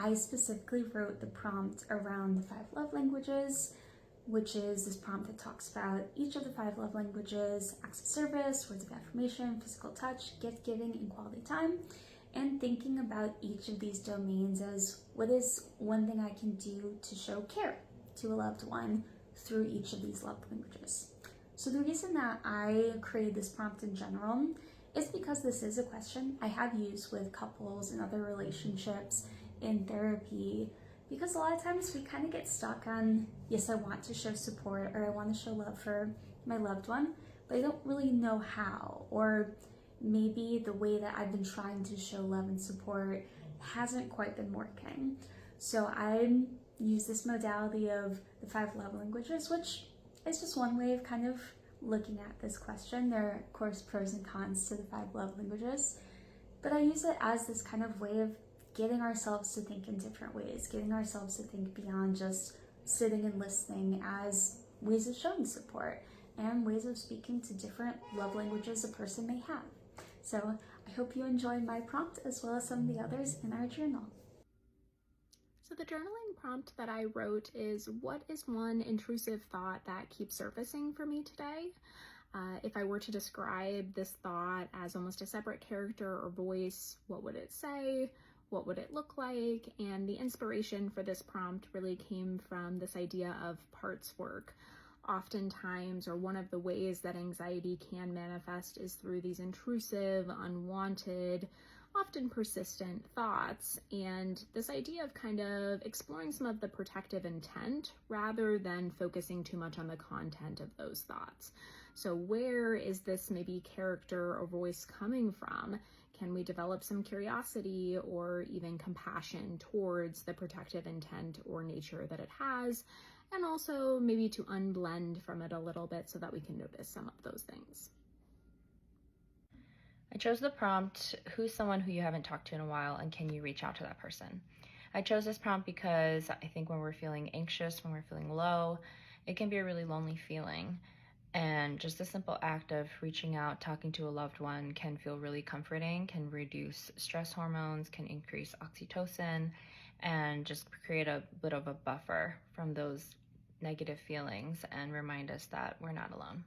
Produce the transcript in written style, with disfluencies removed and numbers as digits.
I specifically wrote the prompt around the 5 love languages, which is this prompt that talks about each of the 5 love languages: acts of service, words of affirmation, physical touch, gift giving, and quality time, and thinking about each of these domains as what is one thing I can do to show care to a loved one through each of these love languages. So the reason that I created this prompt in general is because this is a question I have used with couples and other relationships in therapy, because a lot of times we kind of get stuck on, yes, I want to show support or I want to show love for my loved one, but I don't really know how, or maybe the way that I've been trying to show love and support hasn't quite been working. So I use this modality of the 5 love languages, which is just one way of kind of looking at this question. There are, of course, pros and cons to the 5 love languages, but I use it as this kind of way of getting ourselves to think in different ways, getting ourselves to think beyond just sitting and listening, as ways of showing support and ways of speaking to different love languages a person may have. So I hope you enjoyed my prompt as well as some of the others in our journal. So the journaling prompt that I wrote is, what is one intrusive thought that keeps surfacing for me today? If I were to describe this thought as almost a separate character or voice, what would it say? What would it look like? And the inspiration for this prompt really came from this idea of parts work. Oftentimes, or one of the ways that anxiety can manifest is through these intrusive, unwanted, often persistent thoughts, and this idea of kind of exploring some of the protective intent rather than focusing too much on the content of those thoughts. So where is this maybe character or voice coming from? Can we develop some curiosity or even compassion towards the protective intent or nature that it has? And also maybe to unblend from it a little bit so that we can notice some of those things. I chose the prompt, who's someone who you haven't talked to in a while, and can you reach out to that person? I chose this prompt because I think when we're feeling anxious, when we're feeling low, it can be a really lonely feeling. And just the simple act of reaching out, talking to a loved one can feel really comforting, can reduce stress hormones, can increase oxytocin, and just create a bit of a buffer from those negative feelings and remind us that we're not alone.